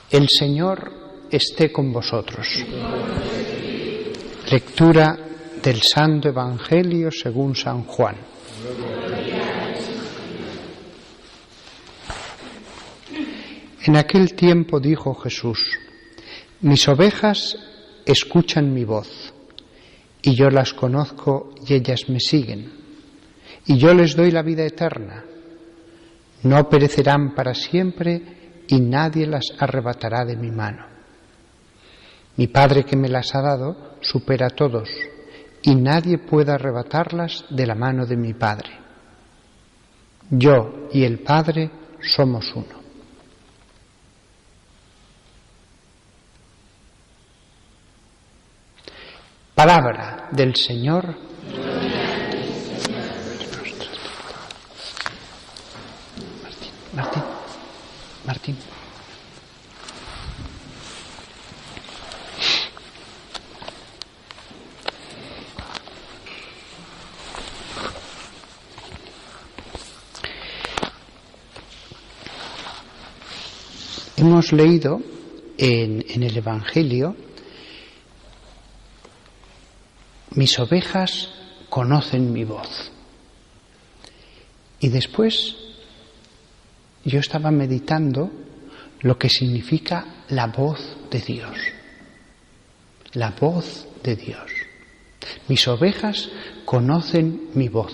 El Señor esté con vosotros. Lectura del Santo Evangelio según San Juan. En aquel tiempo dijo Jesús: mis ovejas escuchan mi voz, y yo las conozco y ellas me siguen, y yo les doy la vida eterna. No perecerán para siempre, y nadie las arrebatará de mi mano. Mi Padre que me las ha dado supera a todos, y nadie puede arrebatarlas de la mano de mi Padre. Yo y el Padre somos uno. Palabra del Señor. Martín. Hemos leído en el Evangelio: mis ovejas conocen mi voz. Y después yo estaba meditando lo que significa la voz de Dios. La voz de Dios. Mis ovejas conocen mi voz.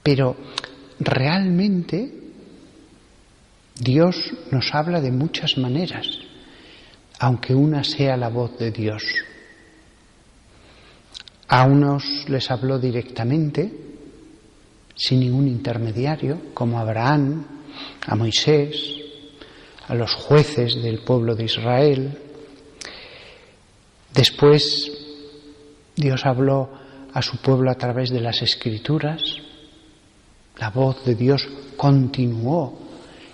Pero realmente Dios nos habla de muchas maneras, aunque una sea la voz de Dios. A unos les habló directamente, sin ningún intermediario, como a Abraham, a Moisés, a los jueces del pueblo de Israel. Después Dios habló a su pueblo a través de las Escrituras. La voz de Dios continuó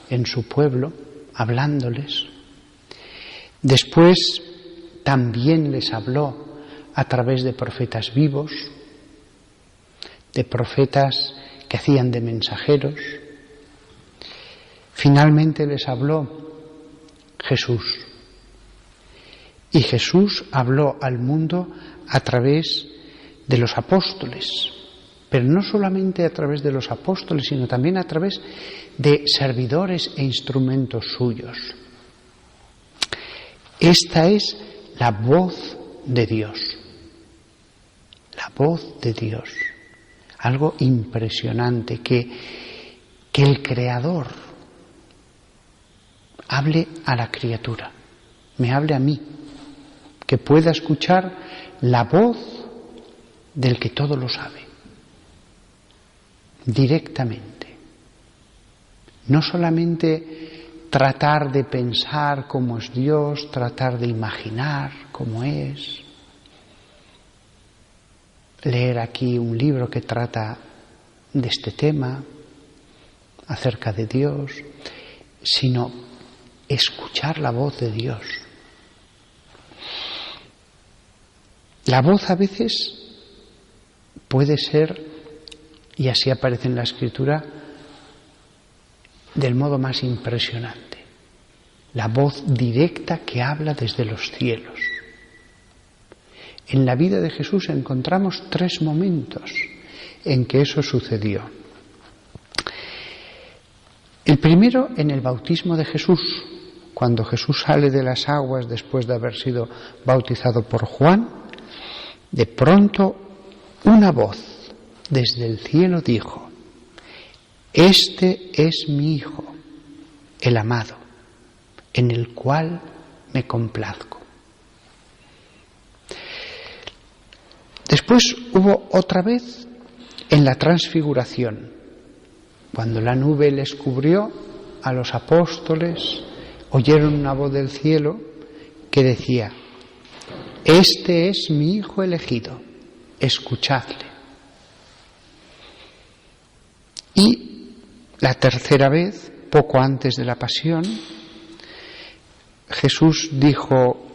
en su pueblo, hablándoles. Después también les habló a través de profetas vivos, de profetas que hacían de mensajeros. Finalmente les habló Jesús. Y Jesús habló al mundo a través de los apóstoles, pero no solamente a través de los apóstoles, sino también a través de servidores e instrumentos suyos. Esta es la voz de Dios. La voz de Dios. Algo impresionante, que el Creador hable a la criatura, me hable a mí, que pueda escuchar la voz del que todo lo sabe, directamente. No solamente tratar de pensar cómo es Dios, tratar de imaginar cómo es, leer aquí un libro que trata de este tema, acerca de Dios, sino escuchar la voz de Dios. La voz a veces puede ser, y así aparece en la Escritura, del modo más impresionante, la voz directa que habla desde los cielos. En la vida de Jesús encontramos 3 momentos en que eso sucedió. El primero, en el bautismo de Jesús, cuando Jesús sale de las aguas después de haber sido bautizado por Juan, de pronto una voz desde el cielo dijo: este es mi Hijo, el amado, en el cual me complazco. Después hubo otra vez en la transfiguración, cuando la nube les cubrió a los apóstoles, oyeron una voz del cielo que decía: este es mi Hijo elegido, escuchadle. Y la tercera vez, poco antes de la pasión, Jesús dijo: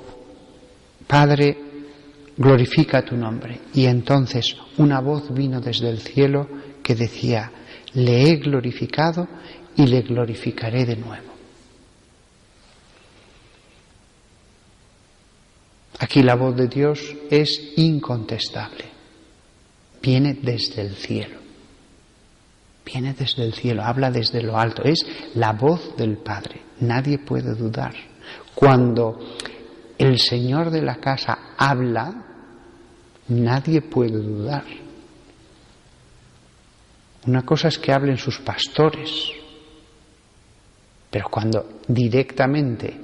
Padre, glorifica tu nombre. Y entonces una voz vino desde el cielo que decía: Le he glorificado y le glorificaré de nuevo. Aquí la voz de Dios es incontestable. Viene desde el cielo. Viene desde el cielo, habla desde lo alto. Es la voz del Padre. Nadie puede dudar. Cuando el Señor de la casa habla, nadie puede dudar. Una cosa es que hablen sus pastores, pero cuando directamente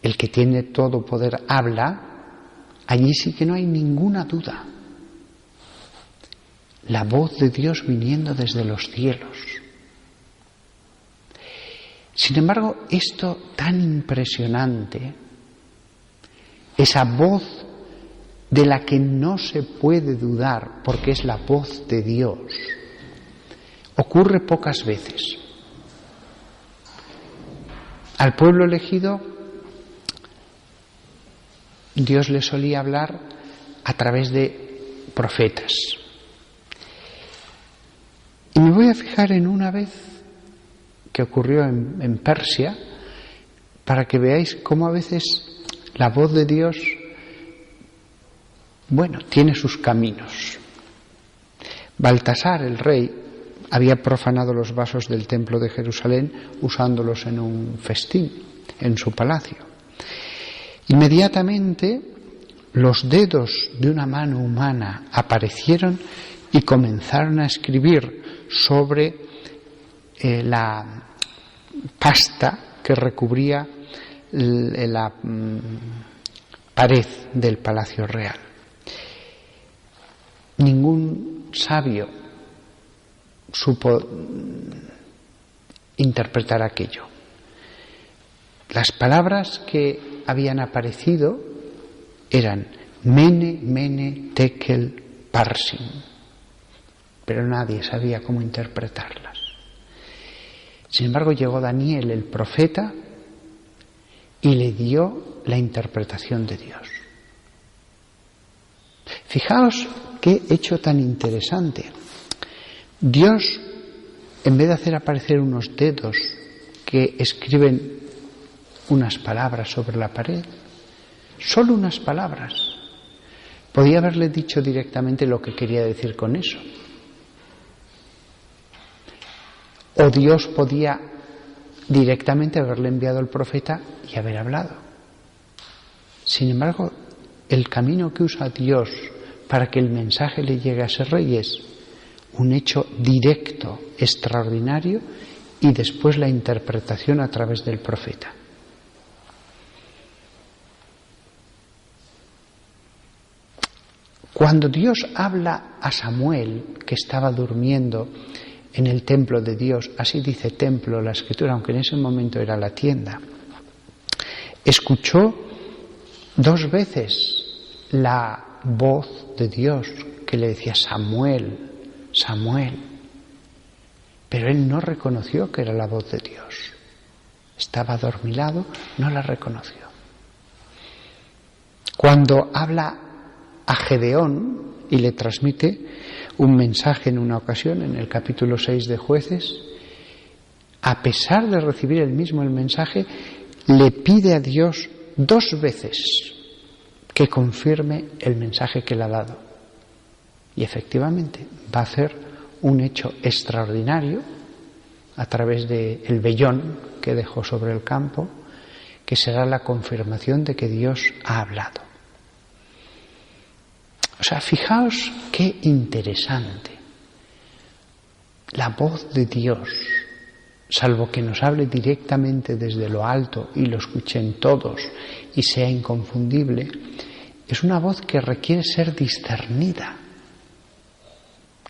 el que tiene todo poder habla, allí sí que no hay ninguna duda. La voz de Dios viniendo desde los cielos. Sin embargo, esto tan impresionante, esa voz de la que no se puede dudar, porque es la voz de Dios, ocurre pocas veces. Al pueblo elegido, Dios le solía hablar a través de profetas. Y me voy a fijar en una vez que ocurrió en Persia, para que veáis cómo a veces la voz de Dios, tiene sus caminos. Baltasar, el rey, había profanado los vasos del templo de Jerusalén usándolos en un festín en su palacio. Inmediatamente los dedos de una mano humana aparecieron y comenzaron a escribir sobre la pasta que recubría la pared del Palacio Real. Ningún sabio supo interpretar aquello. Las palabras que habían aparecido eran Mene, Mene, Tekel, Parsin, pero nadie sabía cómo interpretarlas. Sin embargo, llegó Daniel, el profeta, y le dio la interpretación de Dios. Fijaos qué hecho tan interesante. Dios, en vez de hacer aparecer unos dedos que escriben unas palabras sobre la pared, solo unas palabras, podía haberle dicho directamente lo que quería decir con eso. O Dios podía directamente haberle enviado al profeta y haber hablado. Sin embargo, el camino que usa Dios para que el mensaje le llegue a ese rey es un hecho directo, extraordinario, y después la interpretación a través del profeta. Cuando Dios habla a Samuel, que estaba durmiendo en el templo de Dios, así dice templo la Escritura, aunque en ese momento era la tienda, escuchó 2 veces la voz de Dios que le decía Samuel, Samuel, pero él no reconoció que era la voz de Dios. Estaba adormilado, no la reconoció. Cuando habla a Gedeón y le transmite un mensaje en una ocasión, en el capítulo 6 de Jueces, a pesar de recibir el mensaje, le pide a Dios 2 veces que confirme el mensaje que le ha dado. Y efectivamente va a hacer un hecho extraordinario a través del vellón que dejó sobre el campo, que será la confirmación de que Dios ha hablado. O sea, fijaos qué interesante. La voz de Dios, salvo que nos hable directamente desde lo alto y lo escuchen todos y sea inconfundible, es una voz que requiere ser discernida,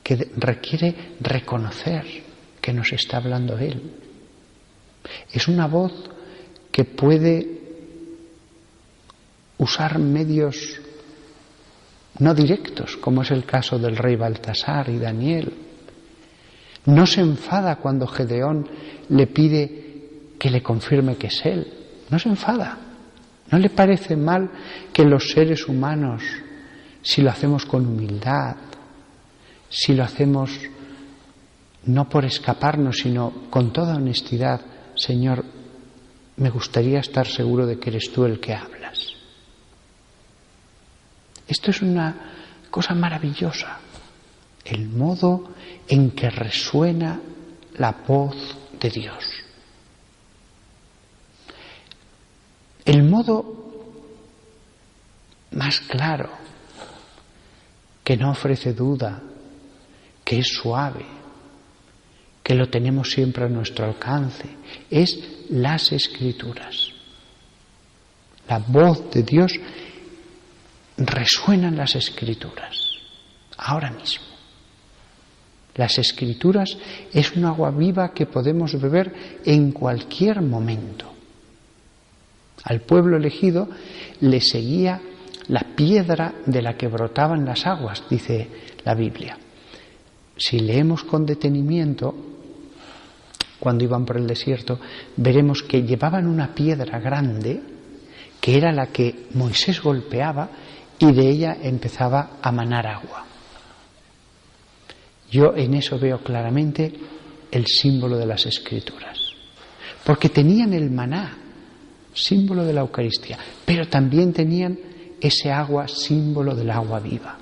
que requiere reconocer que nos está hablando Él. Es una voz que puede usar medios no directos, como es el caso del rey Baltasar y Daniel. No se enfada cuando Gedeón le pide que le confirme que es él. No se enfada. No le parece mal que los seres humanos, si lo hacemos con humildad, si lo hacemos no por escaparnos, sino con toda honestidad: Señor, me gustaría estar seguro de que eres tú el que hablas. Esto es una cosa maravillosa, el modo en que resuena la voz de Dios. El modo más claro, que no ofrece duda, que es suave, que lo tenemos siempre a nuestro alcance, es las Escrituras. La voz de Dios resuena en las Escrituras, ahora mismo. Las Escrituras es un agua viva que podemos beber en cualquier momento. Al pueblo elegido le seguía la piedra de la que brotaban las aguas, dice la Biblia. Si leemos con detenimiento, cuando iban por el desierto, veremos que llevaban una piedra grande, que era la que Moisés golpeaba, y de ella empezaba a manar agua. Yo en eso veo claramente el símbolo de las Escrituras, porque tenían el maná, símbolo de la Eucaristía, pero también tenían ese agua, símbolo del agua viva.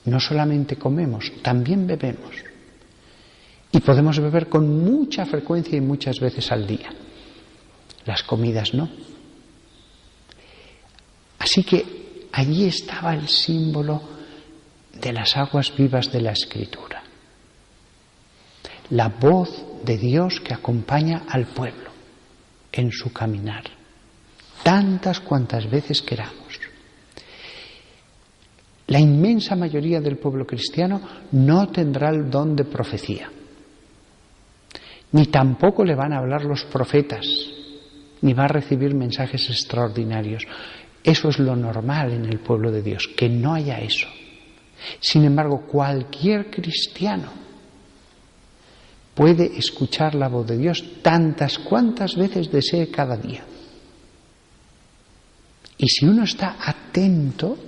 No solamente comemos, también bebemos. Y podemos beber con mucha frecuencia y muchas veces al día. Las comidas no. Así que allí estaba el símbolo de las aguas vivas de la Escritura. La voz de Dios que acompaña al pueblo en su caminar, tantas cuantas veces queramos. La inmensa mayoría del pueblo cristiano no tendrá el don de profecía, ni tampoco le van a hablar los profetas, ni va a recibir mensajes extraordinarios. Eso es lo normal en el pueblo de Dios, que no haya eso. Sin embargo, cualquier cristiano puede escuchar la voz de Dios tantas cuantas veces desee cada día. Y si uno está atento,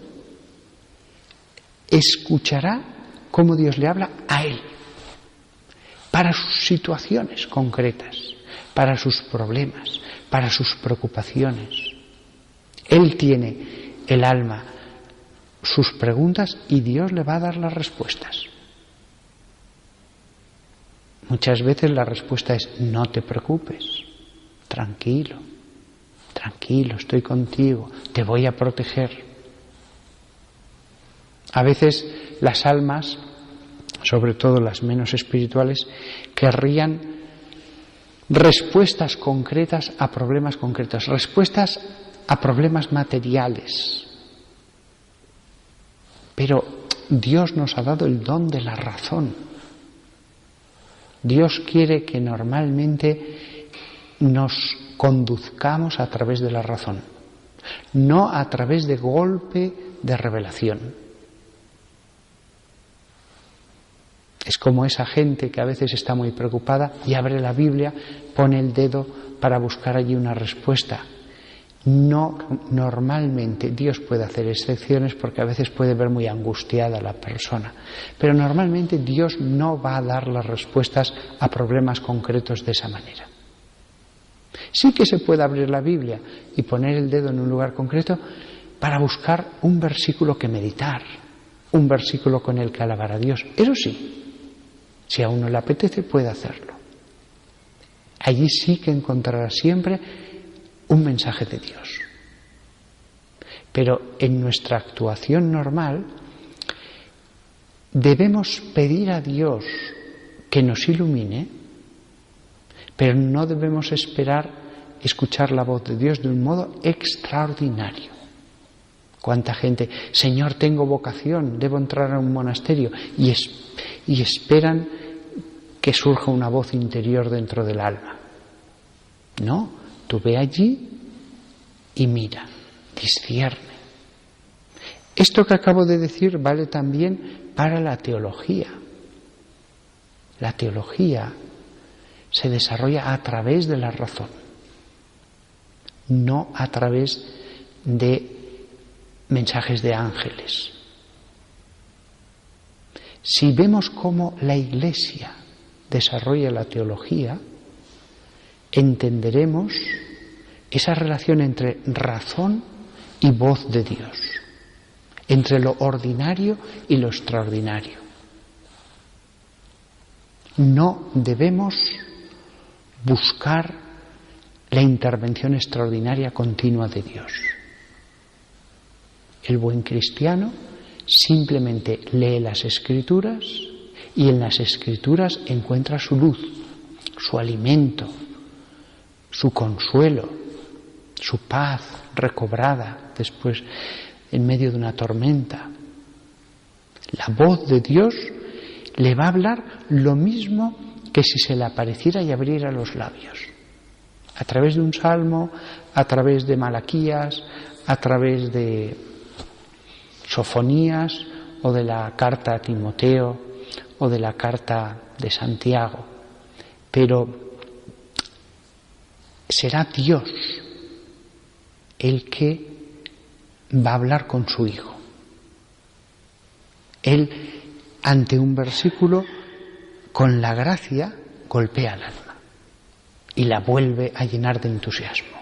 escuchará cómo Dios le habla a él, para sus situaciones concretas, para sus problemas, para sus preocupaciones. Él tiene el alma, sus preguntas, y Dios le va a dar las respuestas. Muchas veces la respuesta es: no te preocupes, tranquilo, tranquilo, estoy contigo, te voy a proteger. A veces las almas, sobre todo las menos espirituales, querrían respuestas concretas a problemas concretos, respuestas a problemas materiales. Pero Dios nos ha dado el don de la razón. Dios quiere que normalmente nos conduzcamos a través de la razón, no a través de golpe de revelación. Es como esa gente que a veces está muy preocupada y abre la Biblia, pone el dedo para buscar allí una respuesta. No, normalmente Dios puede hacer excepciones porque a veces puede ver muy angustiada a la persona, pero normalmente Dios no va a dar las respuestas a problemas concretos de esa manera. Sí que se puede abrir la Biblia y poner el dedo en un lugar concreto para buscar un versículo que meditar, un versículo con el que alabar a Dios. Eso sí, si a uno le apetece, puede hacerlo. Allí sí que encontrará siempre un mensaje de Dios. Pero en nuestra actuación normal debemos pedir a Dios que nos ilumine, pero no debemos esperar escuchar la voz de Dios de un modo extraordinario. ¿Cuánta gente, Señor, tengo vocación, debo entrar a un monasterio? Y esperan que surja una voz interior dentro del alma. No, tú ve allí y mira, discierne. Esto que acabo de decir vale también para la teología. La teología se desarrolla a través de la razón, no a través de mensajes de ángeles. Si vemos cómo la Iglesia desarrolla la teología, entenderemos esa relación entre razón y voz de Dios, entre lo ordinario y lo extraordinario. No debemos buscar la intervención extraordinaria continua de Dios. El buen cristiano simplemente lee las Escrituras y en las Escrituras encuentra su luz, su alimento, su consuelo, su paz recobrada después en medio de una tormenta. La voz de Dios le va a hablar lo mismo que si se le apareciera y abriera los labios. A través de un salmo, a través de Malaquías, a través de Sofonías o de la carta a Timoteo o de la carta de Santiago. Pero será Dios el que va a hablar con su Hijo. Él, ante un versículo, con la gracia golpea el alma y la vuelve a llenar de entusiasmo,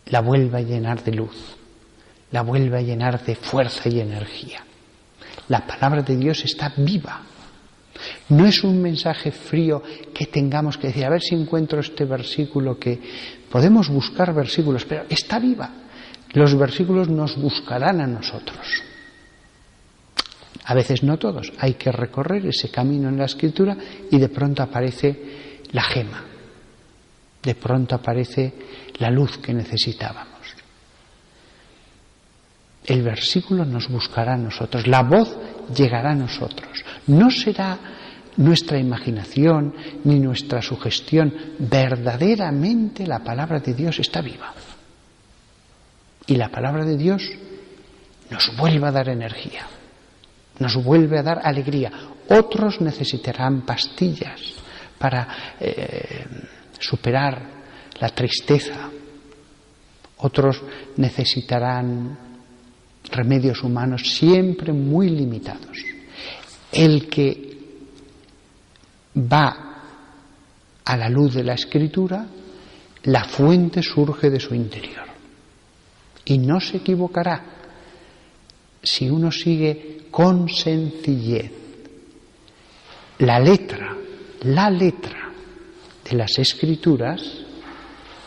la vuelve a llenar de luz, la vuelve a llenar de fuerza y energía. La palabra de Dios está viva. No es un mensaje frío que tengamos que decir, a ver si encuentro este versículo, que podemos buscar versículos, pero está viva. Los versículos nos buscarán a nosotros. A veces no todos, hay que recorrer ese camino en la Escritura y de pronto aparece la gema, de pronto aparece la luz que necesitábamos. El versículo nos buscará a nosotros, la voz llegará a nosotros. No será nuestra imaginación ni nuestra sugestión, verdaderamente la palabra de Dios está viva. Y la palabra de Dios nos vuelve a dar energía, nos vuelve a dar alegría. Otros necesitarán pastillas para superar la tristeza. Otros necesitarán remedios humanos siempre muy limitados. El que va a la luz de la Escritura, la fuente surge de su interior. Y no se equivocará si uno sigue con sencillez la letra de las Escrituras,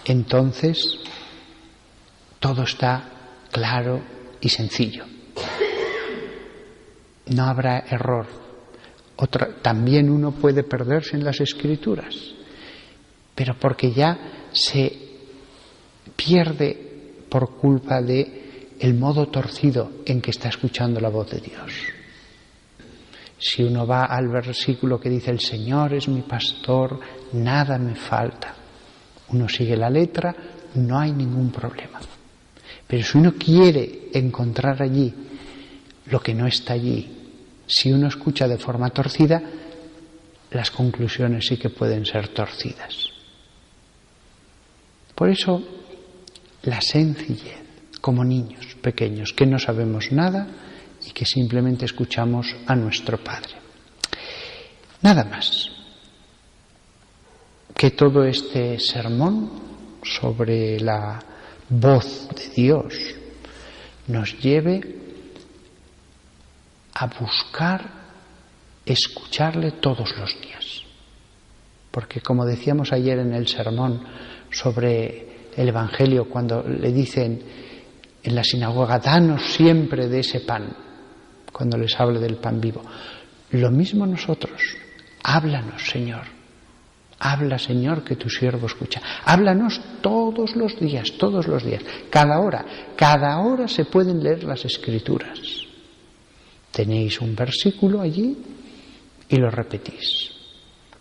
entonces todo está claro y sencillo. No habrá error. También uno puede perderse en las Escrituras, pero porque ya se pierde por culpa de el modo torcido en que está escuchando la voz de Dios. Si uno va al versículo que dice el Señor es mi pastor, nada me falta, uno sigue la letra, no hay ningún problema. Pero si uno quiere encontrar allí lo que no está allí, si uno escucha de forma torcida, las conclusiones sí que pueden ser torcidas. Por eso, la sencillez, como niños pequeños, que no sabemos nada y que simplemente escuchamos a nuestro Padre. Nada más. Que todo este sermón sobre la voz de Dios nos lleve a buscar escucharle todos los días. Porque como decíamos ayer en el sermón sobre el Evangelio, cuando le dicen en la sinagoga, danos siempre de ese pan, cuando les hable del pan vivo, lo mismo nosotros, háblanos Señor, habla Señor que tu siervo escucha, háblanos todos los días, cada hora se pueden leer las Escrituras. Tenéis un versículo allí y lo repetís.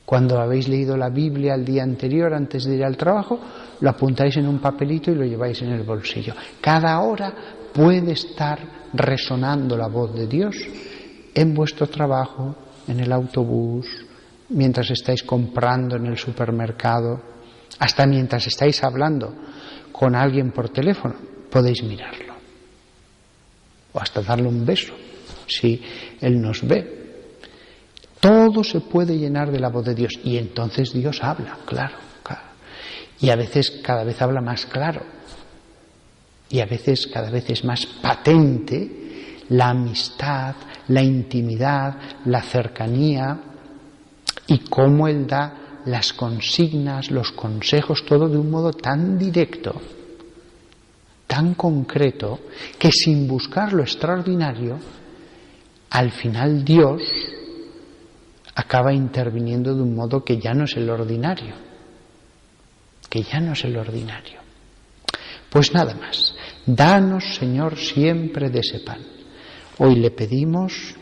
Cuando habéis leído la Biblia el día anterior, antes de ir al trabajo, lo apuntáis en un papelito y lo lleváis en el bolsillo. Cada hora puede estar resonando la voz de Dios en vuestro trabajo, en el autobús, mientras estáis comprando en el supermercado, hasta mientras estáis hablando con alguien por teléfono, podéis mirarlo. O hasta darle un beso, si Él nos ve. todo se puede llenar de la voz de Dios. Y entonces Dios habla, claro. Y a veces cada vez habla más claro. Y a veces cada vez es más patente la amistad, la intimidad, la cercanía y cómo Él da las consignas, los consejos, todo de un modo tan directo, tan concreto, que sin buscar lo extraordinario, al final Dios acaba interviniendo de un modo que ya no es el ordinario, Pues nada más, danos, Señor, siempre de ese pan. Hoy le pedimos,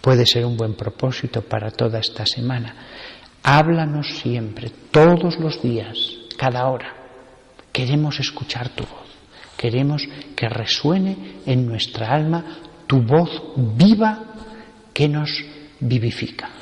puede ser un buen propósito para toda esta semana, háblanos siempre, todos los días, cada hora. Queremos escuchar tu voz, queremos que resuene en nuestra alma tu voz viva que nos vivifica.